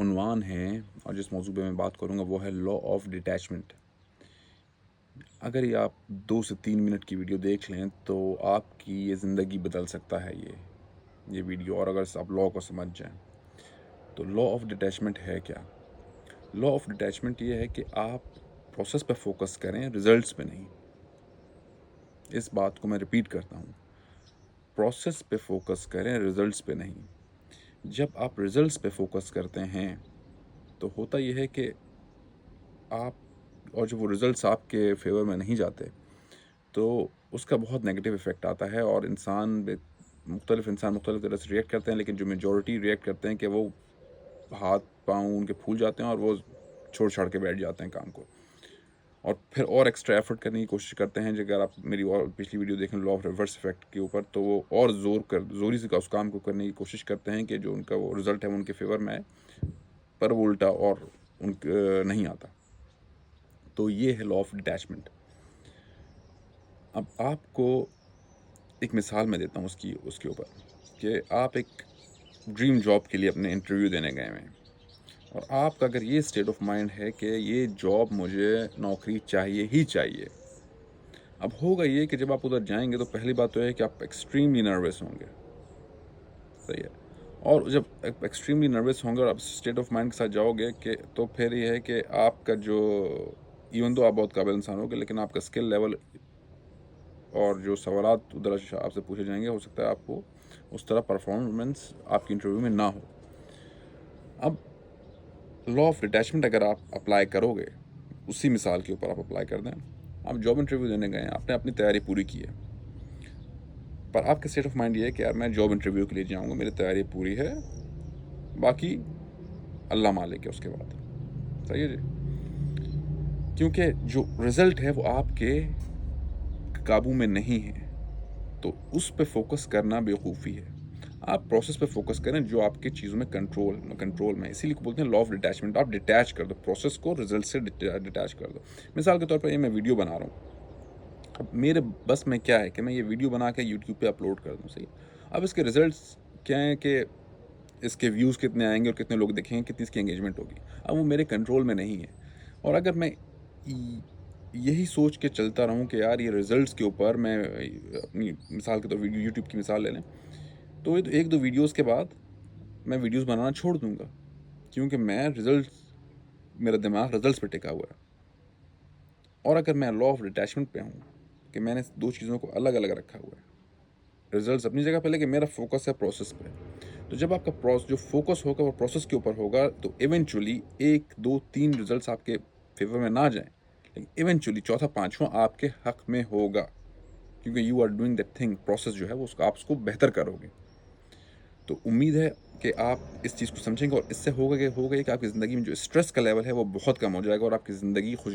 उन्वान है और जिस मौजू पे मैं बात करूँगा वो है लॉ ऑफ डिटैचमेंट। अगर ये आप 2 से 3 मिनट की वीडियो देख लें तो आपकी ये ज़िंदगी बदल सकता है ये वीडियो, और अगर आप लॉ को समझ जाएं तो लॉ ऑफ डिटैचमेंट है क्या? लॉ ऑफ डिटैचमेंट ये है कि आप प्रोसेस पे फोकस करें, रिजल्ट्स पे नहीं। इस बात को मैं रिपीट करता हूँ, प्रोसेस पे फोकस करें, रिजल्ट्स पे नहीं। जब आप रिजल्ट्स पे फोकस करते हैं तो होता यह है कि आप, और जब वो रिजल्ट्स आपके फेवर में नहीं जाते तो उसका बहुत नेगेटिव इफ़ेक्ट आता है, और इंसान मुख्तलिफ तरह से रिएक्ट करते हैं, लेकिन जो मेजॉरिटी रिएक्ट करते हैं कि वो हाथ पाँव उनके फूल जाते हैं और वो छोड़ छाड़ के बैठ जाते हैं काम को, और फिर और एक्स्ट्रा एफर्ट करने की कोशिश करते हैं। अगर आप मेरी और पिछली वीडियो देखें लॉ ऑफ रिवर्स इफेक्ट के ऊपर, तो वो और जोरी से उस काम को करने की कोशिश करते हैं कि जो उनका वो रिजल्ट है वो उनके फेवर में आए, पर वो उल्टा और नहीं आता। तो ये है लॉ ऑफ डिटैचमेंट। अब आपको एक मिसाल मैं देता हूँ उसके ऊपर कि आप एक ड्रीम जॉब के लिए अपने इंटरव्यू देने गए हैं, और आपका अगर ये स्टेट ऑफ माइंड है कि ये जॉब मुझे नौकरी चाहिए ही चाहिए। अब होगा ये कि जब आप उधर जाएंगे तो पहली बात तो है कि आप एक्सट्रीमली नर्वस होंगे, सही है। और जब एक्सट्रीमली नर्वस होंगे और आप स्टेट ऑफ माइंड के साथ जाओगे कि तो फिर ये है कि आपका जो, इवन तो आप बहुत काबिल इंसान होगे, लेकिन आपका स्किल लेवल और जो सवालात उधर आपसे पूछे जाएंगे, हो सकता है आपको उस तरह परफॉर्मेंस आपकी इंटरव्यू में ना हो। अब लॉ ऑफ डिटैचमेंट अगर आप अप्लाई करोगे, उसी मिसाल के ऊपर आप अप्लाई कर दें, आप जॉब इंटरव्यू देने गए हैं, आपने अपनी तैयारी पूरी की है, पर आपका स्टेट ऑफ माइंड ये है कि यार मैं जॉब इंटरव्यू के लिए जाऊँगा, मेरी तैयारी पूरी है, बाकी अल्लाह मालिक है उसके बाद, सही है जी। क्योंकि जो रिज़ल्ट है वो आपके काबू में नहीं है, तो उस पे फोकस करना बेवकूफ़ी है। आप प्रोसेस पे फोकस करें जो आपकी चीज़ों में कंट्रोल में है। इसीलिए बोलते हैं लॉ ऑफ डिटैचमेंट। आप डिटैच कर दो प्रोसेस को, रिजल्ट से डिटैच कर दो। मिसाल के तौर पर ये मैं वीडियो बना रहा हूँ, अब मेरे बस में क्या है कि मैं ये वीडियो बना के यूट्यूब पे अपलोड कर दूँ, सही। अब इसके रिजल्ट्स क्या हैं कि इसके व्यूज़ कितने आएंगे और कितने लोग देखेंगे, कितनी इसकी एंगेजमेंट होगी, अब वो मेरे कंट्रोल में नहीं है। और अगर मैं यही सोच के चलता रहूं कि यार ये रिजल्ट्स के ऊपर मैं अपनी मिसाल के तौर वीडियो यूट्यूब की मिसाल ले लें, तो ये तो 1-2 वीडियोस के बाद मैं वीडियोस बनाना छोड़ दूंगा, क्योंकि मेरा दिमाग रिजल्ट्स पे टिका हुआ है। और अगर मैं लॉ ऑफ डिटैचमेंट पे हूँ कि मैंने दो चीज़ों को अलग अलग रखा हुआ है, रिजल्ट्स अपनी जगह पे, लेकिन मेरा फोकस है प्रोसेस पे, तो जब आपका जो फोकस होगा वो प्रोसेस के ऊपर होगा, तो इवेंचुअली 1-2-3 रिजल्ट्स आपके फेवर में ना जाएं, लेकिन इवेंचुअली चौथा पांचवा आपके हक में होगा, क्योंकि you are doing that thing. Process जो है वो आप उसको बेहतर करोगे। तो उम्मीद है कि आप इस चीज़ को समझेंगे, और इससे होगा कि आपकी ज़िंदगी में जो स्ट्रेस का लेवल है वो बहुत कम हो जाएगा, और आपकी ज़िंदगी खुश